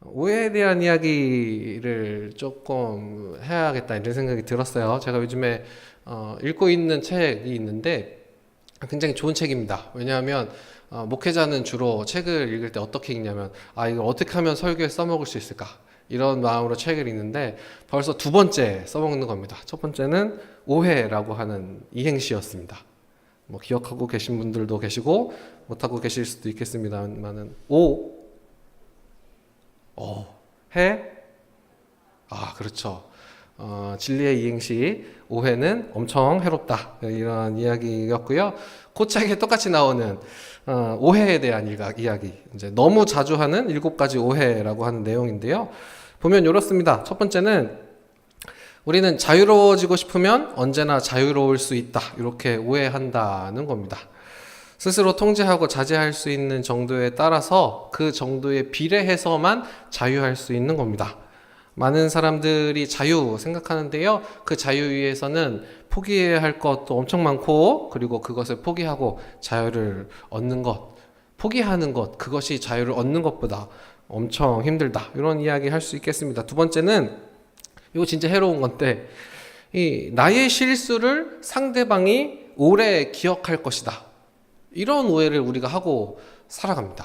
오해에 대한 이야기를 조금 해야겠다 이런 생각이 들었어요. 제가 요즘에 읽고 있는 책이 있는데 굉장히 좋은 책입니다. 왜냐하면 목회자는 주로 책을 읽을 때 어떻게 읽냐면 이걸 어떻게 하면 설교에 써먹을 수 있을까 이런 마음으로 책을 읽는데 벌써 두 번째 써먹는 겁니다. 첫 번째는 오해라고 하는 이행시였습니다. 뭐 기억하고 계신 분들도 계시고 못하고 계실 수도 있겠습니다만은 해? 그렇죠. 진리의 이행시, 오해는 엄청 해롭다. 이런 이야기였고요. 그 책에 똑같이 나오는 오해에 대한 이야기. 이제 너무 자주 하는 7가지 오해라고 하는 내용인데요. 보면 이렇습니다. 첫 번째는 우리는 자유로워지고 싶으면 언제나 자유로울 수 있다. 이렇게 오해한다는 겁니다. 스스로 통제하고 자제할 수 있는 정도에 따라서 그 정도에 비례해서만 자유할 수 있는 겁니다. 많은 사람들이 자유 생각하는데요. 그 자유 위에서는 포기해야 할 것도 엄청 많고, 그리고 그것을 포기하고 자유를 얻는 것, 포기하는 것, 그것이 자유를 얻는 것보다 엄청 힘들다. 이런 이야기 할 수 있겠습니다. 두 번째는, 이거 진짜 해로운 건데, 나의 실수를 상대방이 오래 기억할 것이다. 이런 오해를 우리가 하고 살아갑니다.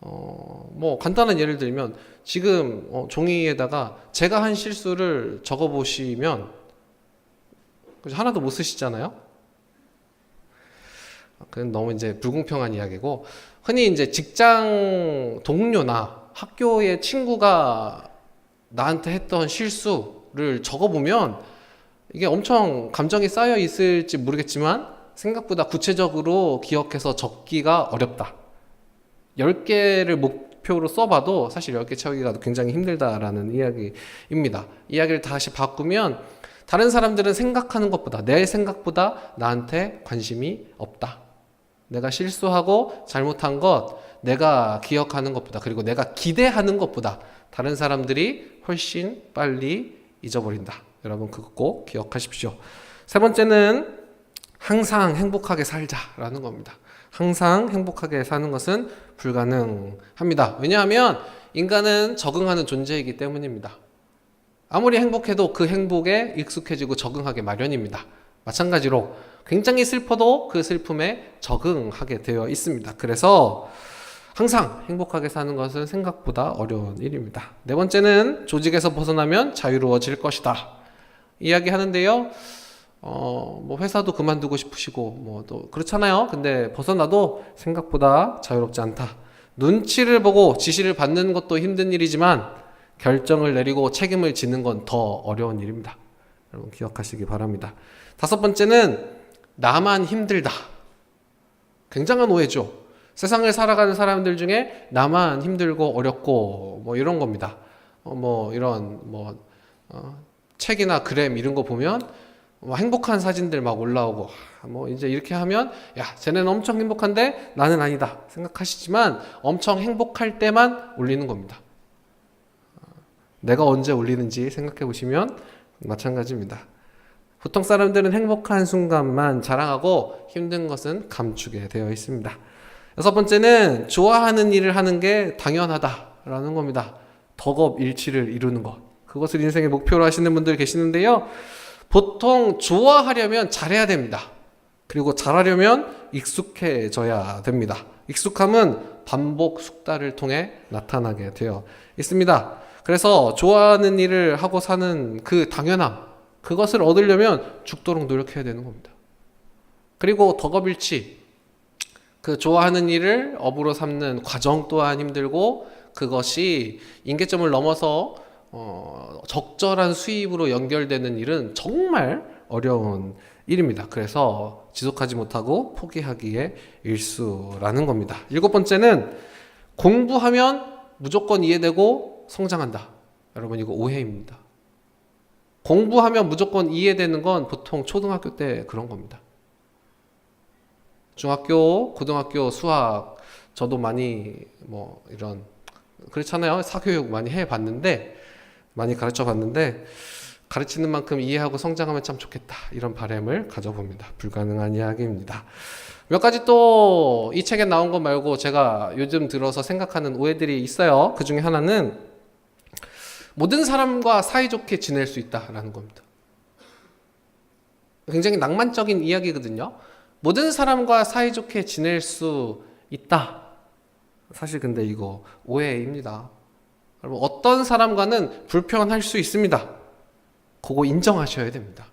뭐 간단한 예를 들면 지금 종이에다가 제가 한 실수를 적어 보시면 하나도 못 쓰시잖아요. 그건 너무 이제 불공평한 이야기고, 흔히 이제 직장 동료나 학교의 친구가 나한테 했던 실수를 적어 보면 이게 엄청 감정이 쌓여 있을지 모르겠지만 생각보다 구체적으로 기억해서 적기가 어렵다. 10개를 목표로 써봐도 사실 10개 채우기가 굉장히 힘들다라는 이야기입니다. 이야기를 다시 바꾸면 다른 사람들은 생각하는 것보다, 내 생각보다 나한테 관심이 없다. 내가 실수하고 잘못한 것, 내가 기억하는 것보다, 그리고 내가 기대하는 것보다 다른 사람들이 훨씬 빨리 잊어버린다. 여러분 그거 꼭 기억하십시오. 세 번째는 항상 행복하게 살자라는 겁니다. 항상 행복하게 사는 것은 불가능합니다. 왜냐하면 인간은 적응하는 존재이기 때문입니다. 아무리 행복해도 그 행복에 익숙해지고 적응하기 마련입니다. 마찬가지로 굉장히 슬퍼도 그 슬픔에 적응하게 되어 있습니다. 그래서 항상 행복하게 사는 것은 생각보다 어려운 일입니다. 네 번째는 조직에서 벗어나면 자유로워질 것이다. 이야기하는데요. 뭐 회사도 그만두고 싶으시고 뭐 또 그렇잖아요. 근데 벗어나도 생각보다 자유롭지 않다. 눈치를 보고 지시를 받는 것도 힘든 일이지만 결정을 내리고 책임을 지는 건 더 어려운 일입니다. 여러분 기억하시기 바랍니다. 다섯 번째는 나만 힘들다. 굉장한 오해죠. 세상을 살아가는 사람들 중에 나만 힘들고 어렵고 뭐 이런 겁니다. 책이나 그램 이런 거 보면 행복한 사진들 막 올라오고 이제 이렇게 하면 쟤네는 엄청 행복한데 나는 아니다 생각하시지만 엄청 행복할 때만 올리는 겁니다. 내가 언제 올리는지 생각해 보시면 마찬가지입니다. 보통 사람들은 행복한 순간만 자랑하고 힘든 것은 감추게 되어 있습니다. 여섯 번째는 좋아하는 일을 하는 게 당연하다라는 겁니다. 덕업일치를 이루는 것, 그것을 인생의 목표로 하시는 분들 계시는데요. 보통 좋아하려면 잘해야 됩니다. 그리고 잘하려면 익숙해져야 됩니다. 익숙함은 반복 숙달을 통해 나타나게 되어 있습니다. 그래서 좋아하는 일을 하고 사는 그 당연함, 그것을 얻으려면 죽도록 노력해야 되는 겁니다. 그리고 덕업일치, 그 좋아하는 일을 업으로 삼는 과정 또한 힘들고, 그것이 임계점을 넘어서 적절한 수입으로 연결되는 일은 정말 어려운 일입니다. 그래서 지속하지 못하고 포기하기에 일수라는 겁니다. 일곱 번째는 공부하면 무조건 이해되고 성장한다. 여러분 이거 오해입니다. 공부하면 무조건 이해되는 건 보통 초등학교 때 그런 겁니다. 중학교, 고등학교 수학 저도 많이 이런 그렇잖아요. 사교육 많이 가르쳐 봤는데 가르치는 만큼 이해하고 성장하면 참 좋겠다. 이런 바람을 가져봅니다. 불가능한 이야기입니다. 몇 가지 또 이 책에 나온 것 말고 제가 요즘 들어서 생각하는 오해들이 있어요. 그 중에 하나는 모든 사람과 사이좋게 지낼 수 있다라는 겁니다. 굉장히 낭만적인 이야기거든요. 모든 사람과 사이좋게 지낼 수 있다. 사실 근데 이거 오해입니다. 여러분, 어떤 사람과는 불편할 수 있습니다. 그거 인정하셔야 됩니다.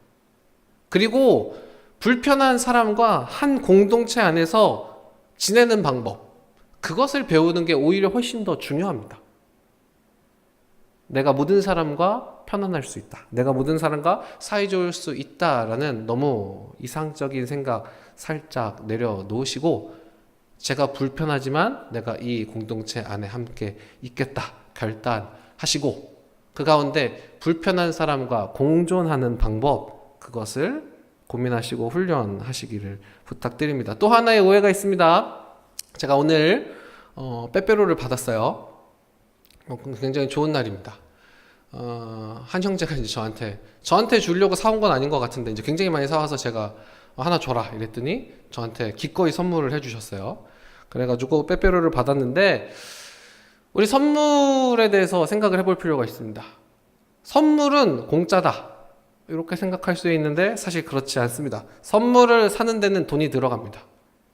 그리고 불편한 사람과 한 공동체 안에서 지내는 방법, 그것을 배우는 게 오히려 훨씬 더 중요합니다. 내가 모든 사람과 편안할 수 있다. 내가 모든 사람과 사이좋을 수 있다라는 너무 이상적인 생각 살짝 내려놓으시고, 제가 불편하지만 내가 이 공동체 안에 함께 있겠다 결단하시고, 그 가운데 불편한 사람과 공존하는 방법, 그것을 고민하시고 훈련하시기를 부탁드립니다. 또 하나의 오해가 있습니다. 제가 오늘 빼빼로를 받았어요. 굉장히 좋은 날입니다. 한 형제가 이제 저한테 주려고 사온 건 아닌 것 같은데 이제 굉장히 많이 사와서 제가 하나 줘라 이랬더니 저한테 기꺼이 선물을 해주셨어요. 그래가지고 빼빼로를 받았는데, 우리 선물에 대해서 생각을 해볼 필요가 있습니다. 선물은 공짜다 이렇게 생각할 수 있는데 사실 그렇지 않습니다. 선물을 사는 데는 돈이 들어갑니다.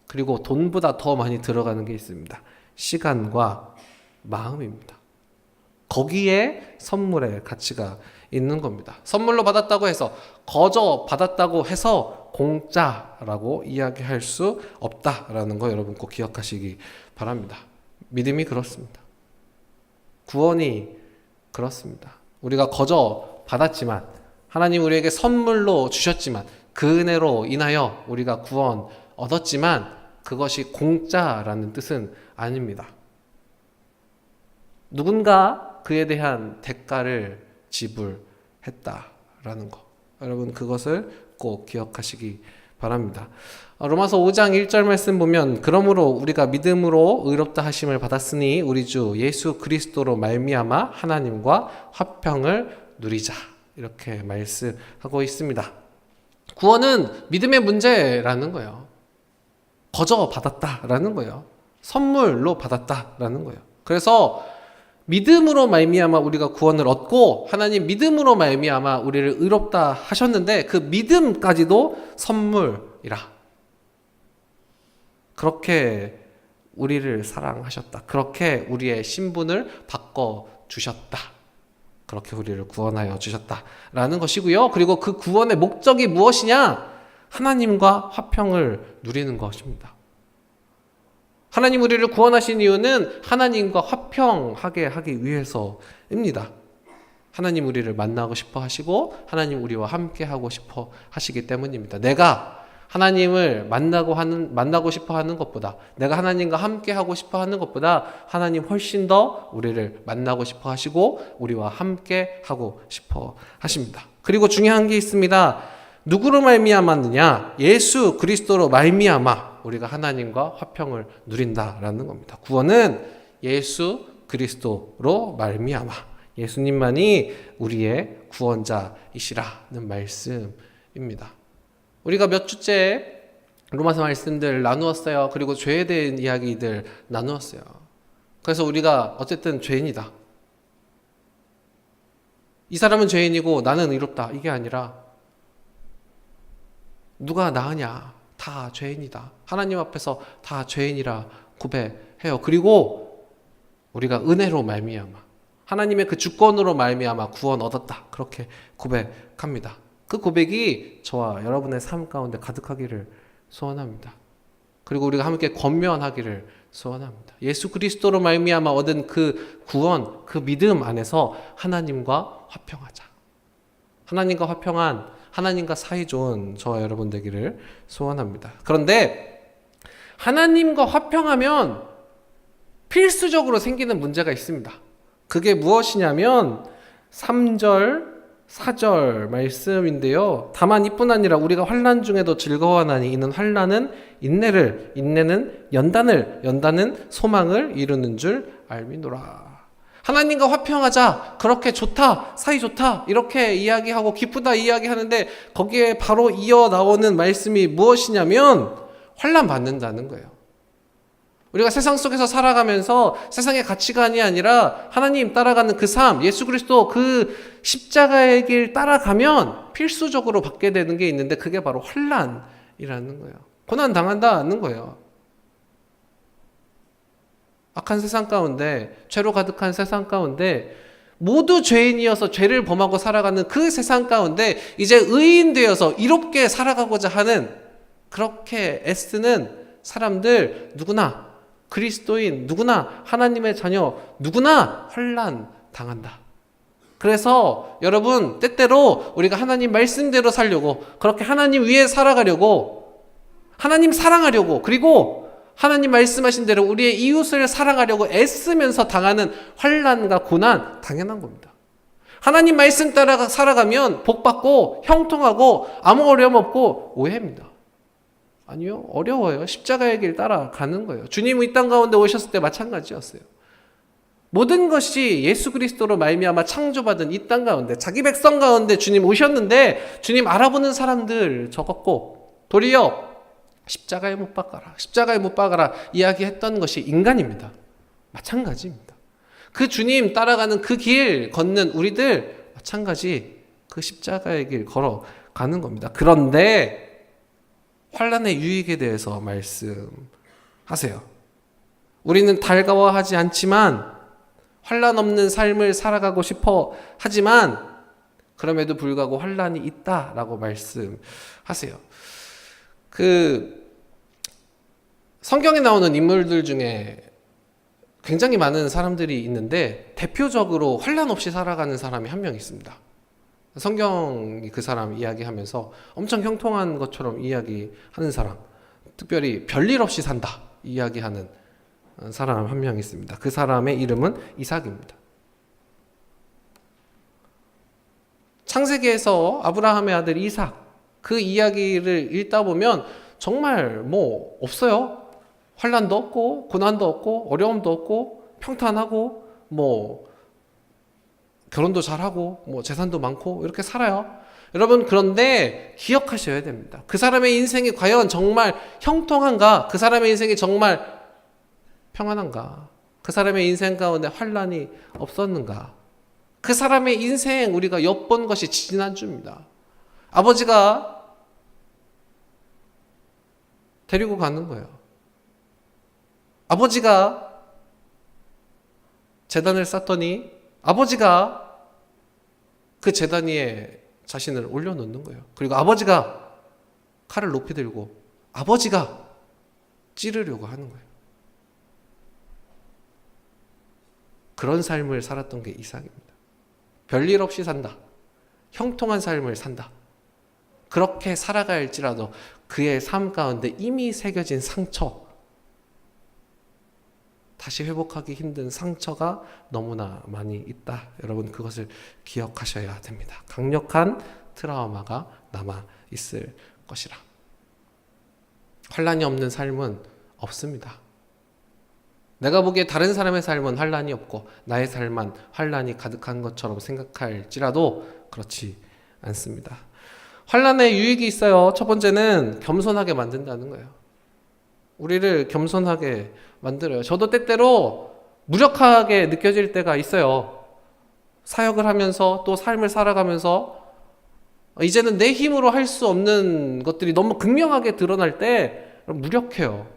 그리고 돈보다 더 많이 들어가는 게 있습니다. 시간과 마음입니다. 거기에 선물의 가치가 있는 겁니다. 선물로 받았다고 해서, 거저 받았다고 해서 공짜라고 이야기할 수 없다라는 거 여러분 꼭 기억하시기 바랍니다. 믿음이 그렇습니다. 구원이 그렇습니다. 우리가 거저 받았지만, 하나님 우리에게 선물로 주셨지만, 그 은혜로 인하여 우리가 구원 얻었지만 그것이 공짜라는 뜻은 아닙니다. 누군가 그에 대한 대가를 지불했다라는 거, 여러분 그것을 꼭 기억하시기 바랍니다. 로마서 5장 1절 말씀 보면, 그러므로 우리가 믿음으로 의롭다 하심을 받았으니 우리 주 예수 그리스도로 말미암아 하나님과 화평을 누리자, 이렇게 말씀하고 있습니다. 구원은 믿음의 문제라는 거예요. 거저 받았다라는 거예요. 선물로 받았다라는 거예요. 그래서 믿음으로 말미암아 우리가 구원을 얻고, 하나님 믿음으로 말미암아 우리를 의롭다 하셨는데, 그 믿음까지도 선물이라. 그렇게 우리를 사랑하셨다. 그렇게 우리의 신분을 바꿔주셨다. 그렇게 우리를 구원하여 주셨다라는 것이고요. 그리고 그 구원의 목적이 무엇이냐? 하나님과 화평을 누리는 것입니다. 하나님 우리를 구원하신 이유는 하나님과 화평하게 하기 위해서입니다. 하나님 우리를 만나고 싶어 하시고, 하나님 우리와 함께 하고 싶어 하시기 때문입니다. 내가 하나님을 만나고 싶어 하는 것보다, 내가 하나님과 함께 하고 싶어 하는 것보다, 하나님 훨씬 더 우리를 만나고 싶어 하시고 우리와 함께 하고 싶어 하십니다. 그리고 중요한 게 있습니다. 누구로 말미암았느냐? 예수 그리스도로 말미암아 우리가 하나님과 화평을 누린다라는 겁니다. 구원은 예수 그리스도로 말미암아, 예수님만이 우리의 구원자이시라는 말씀입니다. 우리가 몇 주째 로마서 말씀들 나누었어요. 그리고 죄에 대한 이야기들 나누었어요. 그래서 우리가 어쨌든 죄인이다, 이 사람은 죄인이고 나는 의롭다, 이게 아니라 누가 나으냐? 다 죄인이다. 하나님 앞에서 다 죄인이라 고백해요. 그리고 우리가 은혜로 말미암아, 하나님의 그 주권으로 말미암아 구원 얻었다, 그렇게 고백합니다. 그 고백이 저와 여러분의 삶 가운데 가득하기를 소원합니다. 그리고 우리가 함께 권면하기를 소원합니다. 예수 그리스도로 말미암아 얻은 그 구원, 그 믿음 안에서 하나님과 화평하자. 하나님과 화평한, 하나님과 사이좋은 저와 여러분 되기를 소원합니다. 그런데 하나님과 화평하면 필수적으로 생기는 문제가 있습니다. 그게 무엇이냐면 3절 4절 말씀인데요. 다만 이뿐 아니라 우리가 환난 중에도 즐거워하나니 이는 환난은 인내를, 인내는 연단을, 연단은 소망을 이루는 줄 알미노라. 하나님과 화평하자, 그렇게 좋다, 사이 좋다, 이렇게 이야기하고 기쁘다 이야기하는데 거기에 바로 이어 나오는 말씀이 무엇이냐면 환난 받는다는 거예요. 우리가 세상 속에서 살아가면서 세상의 가치관이 아니라 하나님 따라가는 그 삶, 예수 그리스도 그 십자가의 길 따라가면 필수적으로 받게 되는 게 있는데 그게 바로 환난이라는 거예요. 고난 당한다는 거예요. 악한 세상 가운데, 죄로 가득한 세상 가운데 모두 죄인이어서 죄를 범하고 살아가는 그 세상 가운데 이제 의인 되어서 이롭게 살아가고자 하는 그렇게 애쓰는 사람들 누구나, 그리스도인 누구나, 하나님의 자녀 누구나 환난 당한다. 그래서 여러분, 때때로 우리가 하나님 말씀대로 살려고, 그렇게 하나님 위에 살아가려고, 하나님 사랑하려고, 그리고 하나님 말씀하신 대로 우리의 이웃을 사랑하려고 애쓰면서 당하는 환난과 고난 당연한 겁니다. 하나님 말씀 따라 살아가면 복받고 형통하고 아무 어려움 없고 오해입니다. 아니요, 어려워요. 십자가의 길 따라가는 거예요. 주님 이 땅 가운데 오셨을 때 마찬가지였어요. 모든 것이 예수 그리스도로 말미암아 창조받은 이 땅 가운데, 자기 백성 가운데 주님 오셨는데 주님 알아보는 사람들 적었고, 도리어 십자가에 못 박아라, 십자가에 못 박아라 이야기했던 것이 인간입니다. 마찬가지입니다. 그 주님 따라가는 그 길 걷는 우리들 마찬가지 그 십자가의 길 걸어가는 겁니다. 그런데 환난의 유익에 대해서 말씀하세요. 우리는 달가워하지 않지만 환난 없는 삶을 살아가고 싶어 하지만 그럼에도 불구하고 환난이 있다라고 말씀하세요. 성경에 나오는 인물들 중에 굉장히 많은 사람들이 있는데 대표적으로 환난 없이 살아가는 사람이 한 명 있습니다. 성경이 그 사람 이야기하면서 엄청 형통한 것처럼 이야기하는 사람, 특별히 별일 없이 산다 이야기하는 사람 한 명 있습니다. 그 사람의 이름은 이삭입니다. 창세기에서 아브라함의 아들 이삭, 그 이야기를 읽다 보면 정말 뭐 없어요. 환난도 없고 고난도 없고 어려움도 없고 평탄하고 뭐 결혼도 잘하고 뭐 재산도 많고 이렇게 살아요. 여러분, 그런데 기억하셔야 됩니다. 그 사람의 인생이 과연 정말 형통한가? 그 사람의 인생이 정말 평안한가? 그 사람의 인생 가운데 환난이 없었는가? 그 사람의 인생 우리가 엿본 것이 지난주입니다. 아버지가 데리고 가는 거예요. 아버지가 제단을 쌓더니 아버지가 그 제단 위에 자신을 올려놓는 거예요. 그리고 아버지가 칼을 높이 들고 아버지가 찌르려고 하는 거예요. 그런 삶을 살았던 게 이삭입니다. 별일 없이 산다. 형통한 삶을 산다. 그렇게 살아갈지라도 그의 삶 가운데 이미 새겨진 상처, 다시 회복하기 힘든 상처가 너무나 많이 있다. 여러분, 그것을 기억하셔야 됩니다. 강력한 트라우마가 남아 있을 것이라. 환난이 없는 삶은 없습니다. 내가 보기에 다른 사람의 삶은 환난이 없고 나의 삶만 환난이 가득한 것처럼 생각할지라도 그렇지 않습니다. 환난의 유익이 있어요. 첫 번째는 겸손하게 만든다는 거예요. 우리를 겸손하게 만들어요. 저도 때때로 무력하게 느껴질 때가 있어요. 사역을 하면서 또 삶을 살아가면서 이제는 내 힘으로 할 수 없는 것들이 너무 극명하게 드러날 때 무력해요.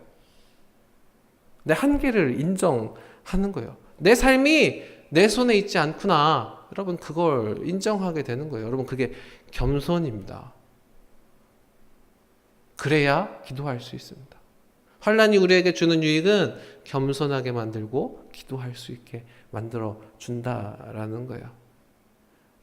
내 한계를 인정하는 거예요. 내 삶이 내 손에 있지 않구나. 여러분, 그걸 인정하게 되는 거예요. 여러분, 그게 겸손입니다. 그래야 기도할 수 있습니다. 환난이 우리에게 주는 유익은 겸손하게 만들고 기도할 수 있게 만들어 준다라는 거예요.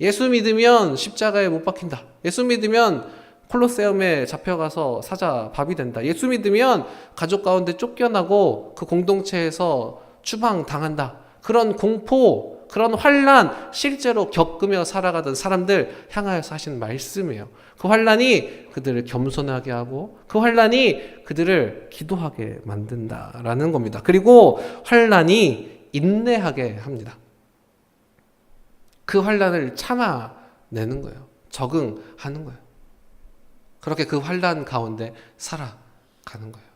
예수 믿으면 십자가에 못 박힌다. 예수 믿으면 콜로세움에 잡혀가서 사자 밥이 된다. 예수 믿으면 가족 가운데 쫓겨나고 그 공동체에서 추방당한다. 그런 공포, 그런 환난 실제로 겪으며 살아가던 사람들 향하여서 하신 말씀이에요. 그 환난이 그들을 겸손하게 하고 그 환난이 그들을 기도하게 만든다라는 겁니다. 그리고 환난이 인내하게 합니다. 그 환난을 참아내는 거예요. 적응하는 거예요. 그렇게 그 환난 가운데 살아가는 거예요.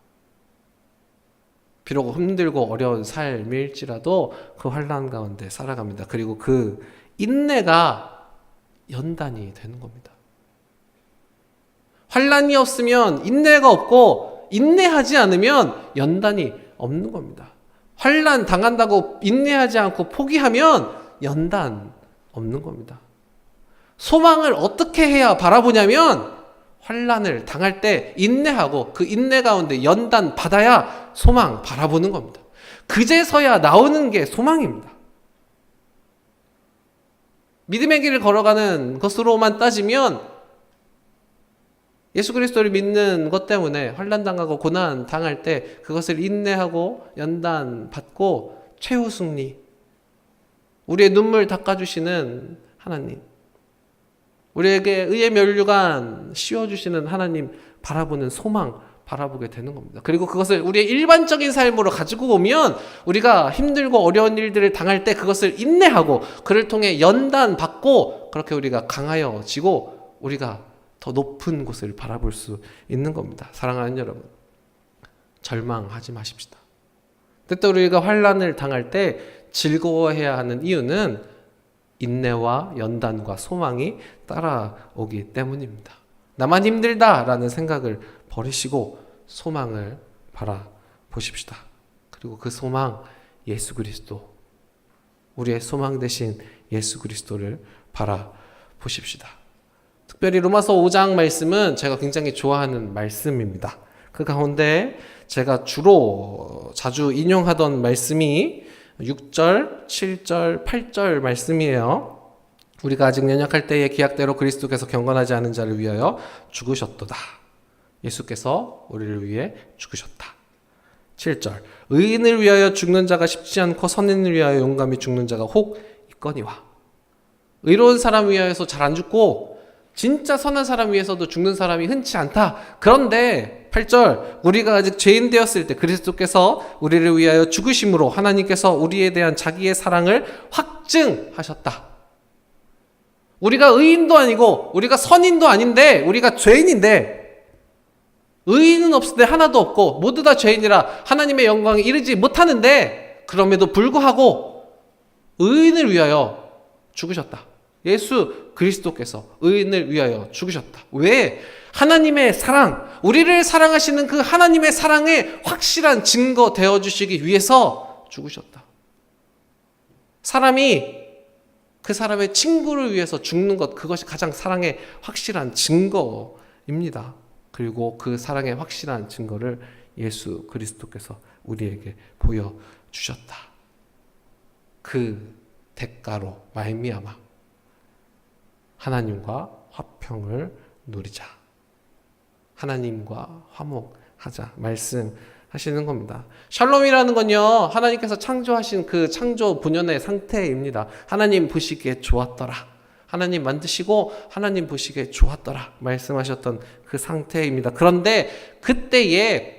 비록 힘들고 어려운 삶일지라도 그 환난 가운데 살아갑니다. 그리고 그 인내가 연단이 되는 겁니다. 환난이 없으면 인내가 없고, 인내하지 않으면 연단이 없는 겁니다. 환난 당한다고 인내하지 않고 포기하면 연단 없는 겁니다. 소망을 어떻게 해야 바라보냐면, 환난을 당할 때 인내하고 그 인내 가운데 연단 받아야 소망 바라보는 겁니다. 그제서야 나오는 게 소망입니다. 믿음의 길을 걸어가는 것으로만 따지면 예수 그리스도를 믿는 것 때문에 환난 당하고 고난 당할 때 그것을 인내하고 연단 받고 최후 승리, 우리의 눈물 닦아주시는 하나님, 우리에게 의의 면류관 씌워주시는 하나님 바라보는 소망 바라보게 되는 겁니다. 그리고 그것을 우리의 일반적인 삶으로 가지고 오면 우리가 힘들고 어려운 일들을 당할 때 그것을 인내하고 그를 통해 연단 받고 그렇게 우리가 강하여지고 우리가 더 높은 곳을 바라볼 수 있는 겁니다. 사랑하는 여러분, 절망하지 마십시다. 때때로 우리가 환난을 당할 때 즐거워해야 하는 이유는 인내와 연단과 소망이 따라오기 때문입니다. 나만 힘들다라는 생각을 버리시고 소망을 바라보십시다. 그리고 그 소망, 예수 그리스도, 우리의 소망 되신 예수 그리스도를 바라보십시다. 특별히 로마서 5장 말씀은 제가 굉장히 좋아하는 말씀입니다. 그 가운데 제가 주로 자주 인용하던 말씀이 6절, 7절, 8절 말씀이에요. 우리가 아직 연약할 때에 기약대로 그리스도께서 경건하지 않은 자를 위하여 죽으셨도다. 예수께서 우리를 위해 죽으셨다. 7절, 의인을 위하여 죽는 자가 쉽지 않고 선인을 위하여 용감히 죽는 자가 혹 있거니와. 의로운 사람 위하여서 잘 안 죽고 진짜 선한 사람 위해서도 죽는 사람이 흔치 않다. 그런데 8절, 우리가 아직 죄인 되었을 때 그리스도께서 우리를 위하여 죽으심으로 하나님께서 우리에 대한 자기의 사랑을 확증하셨다. 우리가 의인도 아니고 우리가 선인도 아닌데 우리가 죄인인데, 의인은 없을 때 하나도 없고 모두 다 죄인이라 하나님의 영광에 이르지 못하는데, 그럼에도 불구하고 의인을 위하여 죽으셨다. 예수 그리스도께서 의인을 위하여 죽으셨다. 왜? 하나님의 사랑, 우리를 사랑하시는 그 하나님의 사랑의 확실한 증거 되어주시기 위해서 죽으셨다. 사람이 그 사람의 친구를 위해서 죽는 것, 그것이 가장 사랑의 확실한 증거입니다. 그리고 그 사랑의 확실한 증거를 예수 그리스도께서 우리에게 보여주셨다. 그 대가로 말미암아 하나님과 화평을 누리자, 하나님과 화목하자 말씀하시는 겁니다. 샬롬이라는 건요, 하나님께서 창조하신 그 창조 본연의 상태입니다. 하나님 보시기에 좋았더라, 하나님 만드시고 하나님 보시기에 좋았더라 말씀하셨던 그 상태입니다. 그런데 그때에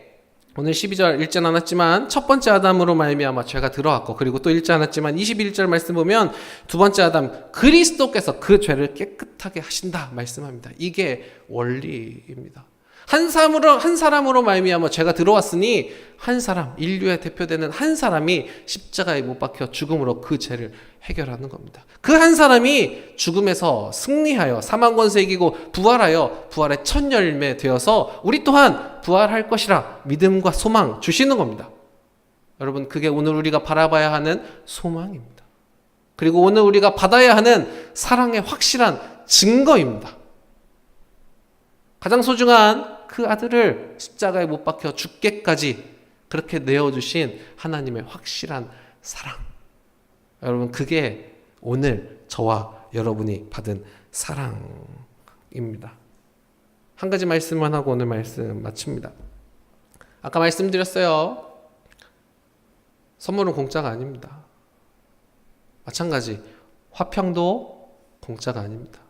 오늘 12절 읽진 않았지만 첫 번째 아담으로 말미암아 죄가 들어왔고, 그리고 또 읽지 않았지만 21절 말씀 보면 두 번째 아담 그리스도께서 그 죄를 깨끗하게 하신다 말씀합니다. 이게 원리입니다. 한 사람으로 말미암아 죄가 들어왔으니 한 사람, 인류의 대표되는 한 사람이 십자가에 못 박혀 죽음으로 그 죄를 해결하는 겁니다. 그 한 사람이 죽음에서 승리하여 사망 권세 이기고 부활하여 부활의 첫 열매 되어서 우리 또한 부활할 것이라 믿음과 소망 주시는 겁니다. 여러분, 그게 오늘 우리가 바라봐야 하는 소망입니다. 그리고 오늘 우리가 받아야 하는 사랑의 확실한 증거입니다. 가장 소중한 그 아들을 십자가에 못 박혀 죽게까지 그렇게 내어주신 하나님의 확실한 사랑. 여러분, 그게 오늘 저와 여러분이 받은 사랑입니다. 한 가지 말씀만 하고 오늘 말씀 마칩니다. 아까 말씀드렸어요. 선물은 공짜가 아닙니다. 마찬가지 화평도 공짜가 아닙니다.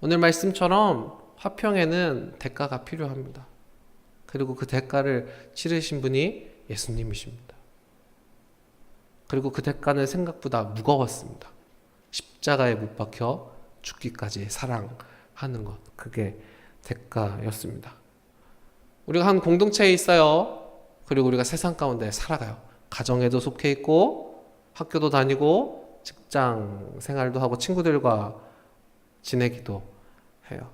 오늘 말씀처럼 화평에는 대가가 필요합니다. 그리고 그 대가를 치르신 분이 예수님이십니다. 그리고 그 대가는 생각보다 무거웠습니다. 십자가에 못 박혀 죽기까지 사랑하는 것, 그게 대가였습니다. 우리가 한 공동체에 있어요. 그리고 우리가 세상 가운데 살아가요. 가정에도 속해 있고 학교도 다니고 직장 생활도 하고 친구들과 지내기도 해요.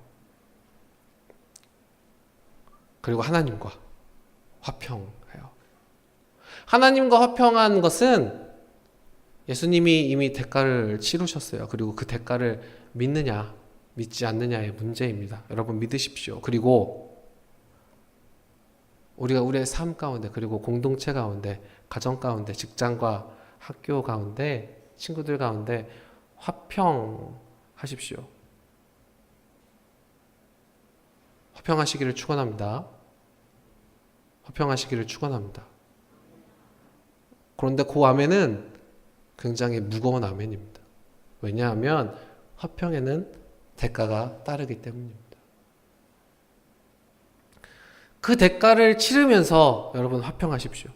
그리고 하나님과 화평해요. 하나님과 화평한 것은 예수님이 이미 대가를 치르셨어요. 그리고 그 대가를 믿느냐 믿지 않느냐의 문제입니다. 여러분 믿으십시오. 그리고 우리가 우리의 삶 가운데, 그리고 공동체 가운데, 가정 가운데, 직장과 학교 가운데, 친구들 가운데 화평하십시오. 화평하시기를 축원합니다. 화평하시기를 축원합니다. 그런데 그 아멘은 굉장히 무거운 아멘입니다. 왜냐하면 화평에는 대가가 따르기 때문입니다. 그 대가를 치르면서 여러분 화평하십시오.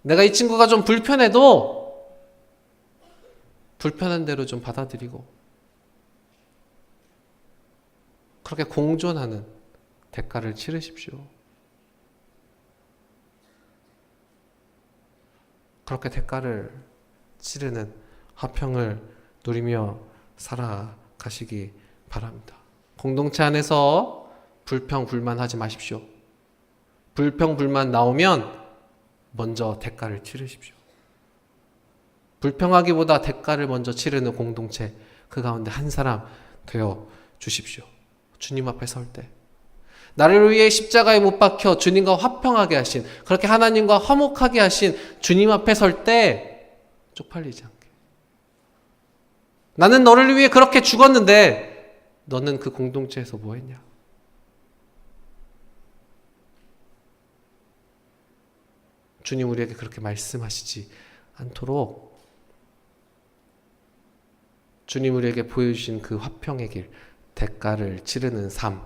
내가 이 친구가 좀 불편해도 불편한 대로 좀 받아들이고 그렇게 공존하는 대가를 치르십시오. 그렇게 대가를 치르는 화평을 누리며 살아가시기 바랍니다. 공동체 안에서 불평, 불만하지 마십시오. 불평, 불만 나오면 먼저 대가를 치르십시오. 불평하기보다 대가를 먼저 치르는 공동체, 그 가운데 한 사람 되어 주십시오. 주님 앞에 설 때 나를 위해 십자가에 못 박혀 주님과 화평하게 하신, 그렇게 하나님과 화목하게 하신 주님 앞에 설 때 쪽팔리지 않게, 나는 너를 위해 그렇게 죽었는데 너는 그 공동체에서 뭐 했냐? 주님 우리에게 그렇게 말씀하시지 않도록 주님 우리에게 보여주신 그 화평의 길, 대가를 치르는 삶,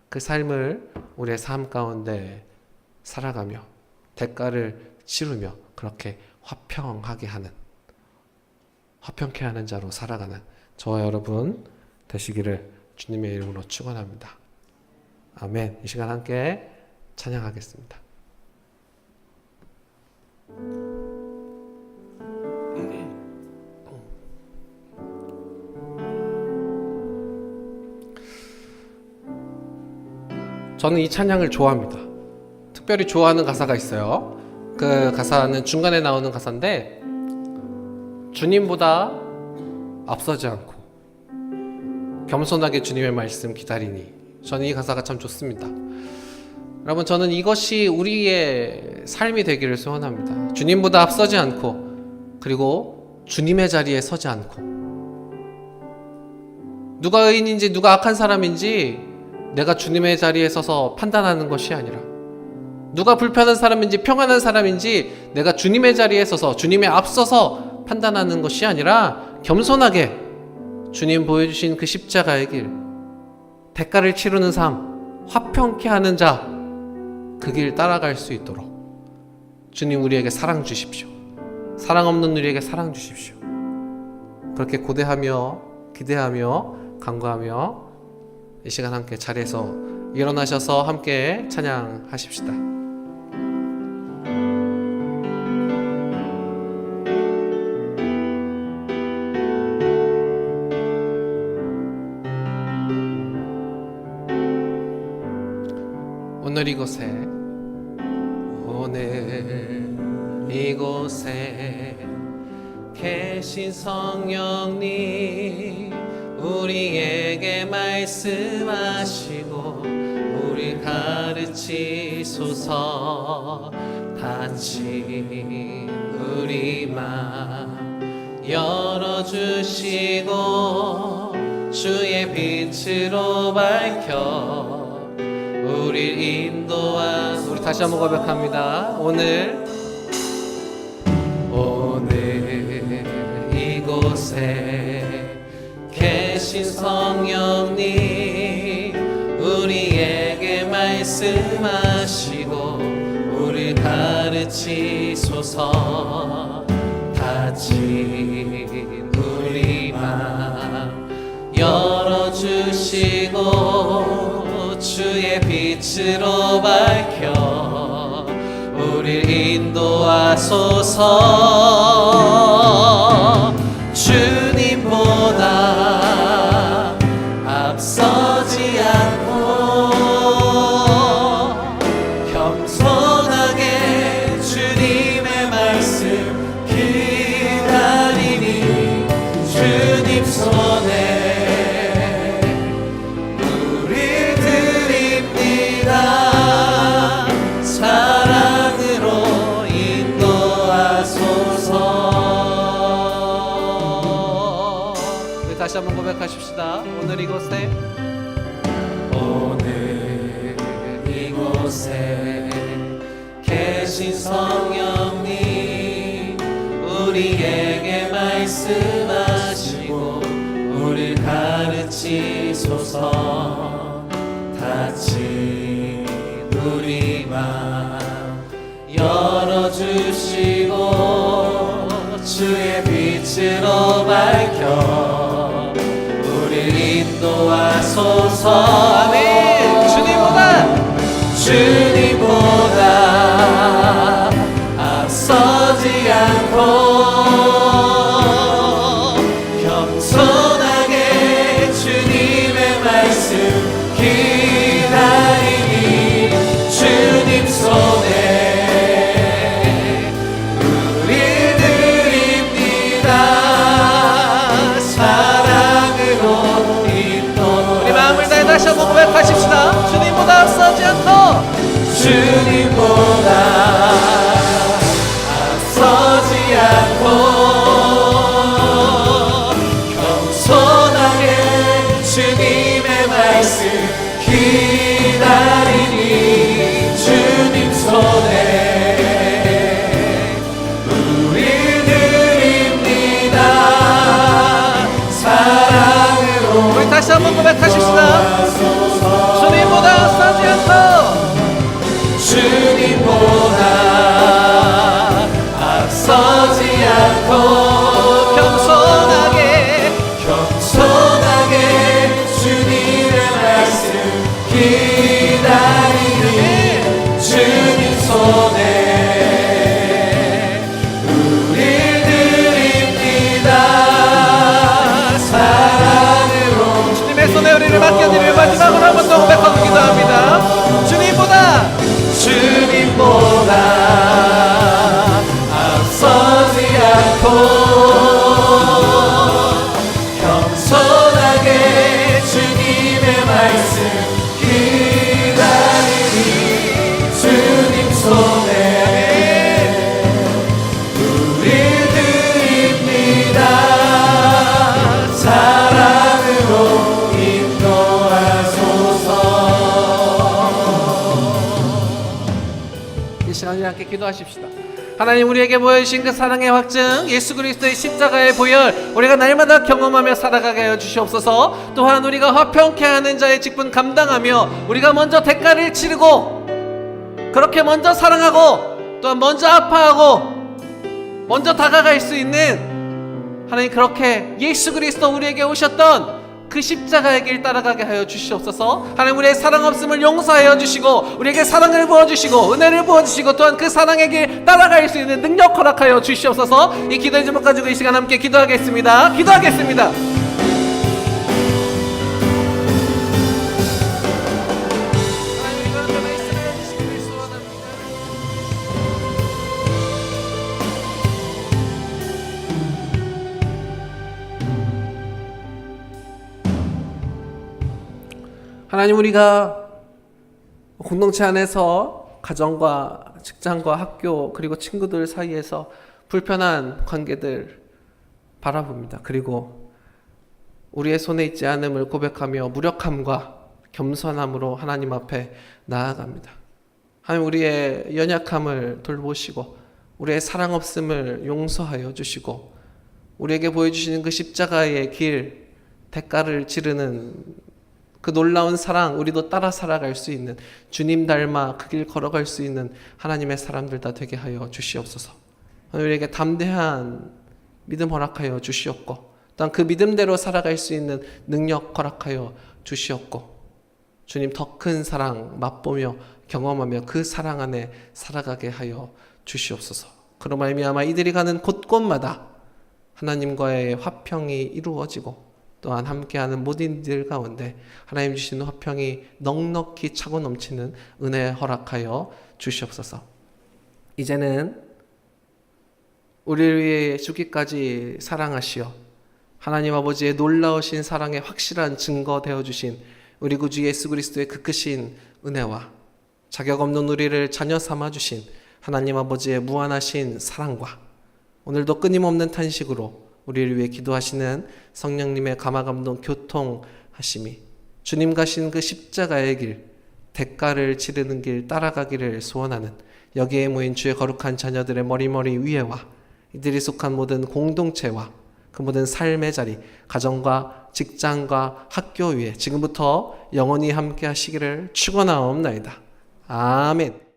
그 삶을 우리의 삶 가운데 살아가며 대가를 치르며 그렇게 화평하게 하는, 화평케 하는 자로 살아가는 저와 여러분 되시기를 주님의 이름으로 축원합니다. 아멘. 이 시간 함께 찬양하겠습니다. 저는 이 찬양을 좋아합니다. 특별히 좋아하는 가사가 있어요. 그 가사는 중간에 나오는 가사인데, 주님보다 앞서지 않고 겸손하게 주님의 말씀 기다리니, 저는 이 가사가 참 좋습니다. 여러분, 저는 이것이 우리의 삶이 되기를 소원합니다. 주님보다 앞서지 않고, 그리고 주님의 자리에 서지 않고, 누가 의인인지 누가 악한 사람인지 내가 주님의 자리에 서서 판단하는 것이 아니라, 누가 불편한 사람인지 평안한 사람인지 내가 주님의 자리에 서서 주님의 앞서서 판단하는 것이 아니라, 겸손하게 주님 보여주신 그 십자가의 길, 대가를 치르는 삶, 화평케 하는 자, 그 길 따라갈 수 있도록 주님 우리에게 사랑 주십시오. 사랑 없는 우리에게 사랑 주십시오. 그렇게 고대하며 기대하며 간구하며 이 시간 함께 자리에서 일어나셔서 함께 찬양하십시다. 오늘 이곳에 계신 성령님, 우리에게 말씀하시고 우리 가르치소서. 닫힌 우리 마음 열어주시고 주의 빛으로 밝혀 우리를 인도하. 우리 다시 한번 고백합니다. 오늘 이곳에 계신 성령님, 우리에게 말씀하시고 우리를 가르치소서. 닫힌 우리 마음 열어주시고 주의 빛으로 밝혀 우릴 인도하소서. 주님보다 앞서지 않고 겸손하게 주님의 말씀 기다리니 주님 손에 우릴 드립니다. 사랑으로 인도하소서. 우리 다시 한번 고백하십시다. 오늘 이곳에 계신 성령님 우리에게 말씀하시고 우릴 가르치소서. 닫힌 우리 맘 열어주시고 주의 빛으로 밝혀 우릴 인도하소서. 아멘. 주님보다 앞서지 않고 겸손하게 주님의 말씀 기다리니 주님 손에 우릴 드립니다. 사랑으로 인도. 우리 마음을 다해 다시 한번 고백하십시다. 주님보다 앞서지 않고 주님보다 앞서지 않고 겸손하게 주님의 말씀 기다리니 주님 손에 우릴 드립니다. 사랑으로. 우리 다시 한번 고백하십시다. 주님보다 앞서지 않고 주님보다 앞서지 않고 겸손하게 주님의 말씀 기다리니 주님 손에 우릴 드립니다. 사랑으로. 주님의 손에 우리를 맡겨드릴 마지막으로 한 번 더 고백하고 기도합니다. 주님보다 앞서지 않고 겸손하게 주님의 말씀 기다리니 주님 손에 우릴 드립니다. 사랑으로 인도하소서. 이 시간 우리 함께 기도하십시다. 하나님, 우리에게 보여주신 그 사랑의 확증, 예수 그리스도의 십자가의 보혈, 우리가 날마다 경험하며 살아가게 하여 주시옵소서. 또한 우리가 화평케 하는 자의 직분 감당하며 우리가 먼저 대가를 치르고 그렇게 먼저 사랑하고 또한 먼저 아파하고 먼저 다가갈 수 있는, 하나님, 그렇게 예수 그리스도 우리에게 오셨던 그 십자가의 길 따라가게 하여 주시옵소서. 하나님, 우리의 사랑 없음을 용서하여 주시고 우리에게 사랑을 부어주시고 은혜를 부어주시고 또한 그 사랑의 길 따라갈 수 있는 능력 허락하여 주시옵소서. 이 기도의 제목 가지고 이 시간 함께 기도하겠습니다. 하나님, 우리가 공동체 안에서 가정과 직장과 학교 그리고 친구들 사이에서 불편한 관계들 바라봅니다. 그리고 우리의 손에 있지 않음을 고백하며 무력함과 겸손함으로 하나님 앞에 나아갑니다. 하나님, 우리의 연약함을 돌보시고 우리의 사랑 없음을 용서하여 주시고 우리에게 보여주시는 그 십자가의 길, 대가를 치르는 그 놀라운 사랑, 우리도 따라 살아갈 수 있는, 주님 닮아 그 길 걸어갈 수 있는 하나님의 사람들 다 되게 하여 주시옵소서. 우리에게 담대한 믿음 허락하여 주시옵고 또한 그 믿음대로 살아갈 수 있는 능력 허락하여 주시옵고, 주님 더 큰 사랑 맛보며 경험하며 그 사랑 안에 살아가게 하여 주시옵소서. 그로 말미암아 이들이 가는 곳곳마다 하나님과의 화평이 이루어지고 또한 함께하는 모든 이들 가운데 하나님 주시는 화평이 넉넉히 차고 넘치는 은혜 허락하여 주시옵소서. 이제는 우리를 위해 죽기까지 사랑하시어 하나님 아버지의 놀라우신 사랑의 확실한 증거 되어주신 우리 구주 예수 그리스도의 그 크신 은혜와 자격 없는 우리를 자녀 삼아주신 하나님 아버지의 무한하신 사랑과 오늘도 끊임없는 탄식으로 우리를 위해 기도하시는 성령님의 감화감동 교통하심이 주님 가신 그 십자가의 길, 대가를 치르는 길 따라가기를 소원하는 여기에 모인 주의 거룩한 자녀들의 머리머리 위에와 이들이 속한 모든 공동체와 그 모든 삶의 자리, 가정과 직장과 학교 위에 지금부터 영원히 함께 하시기를 축원하옵나이다. 아멘.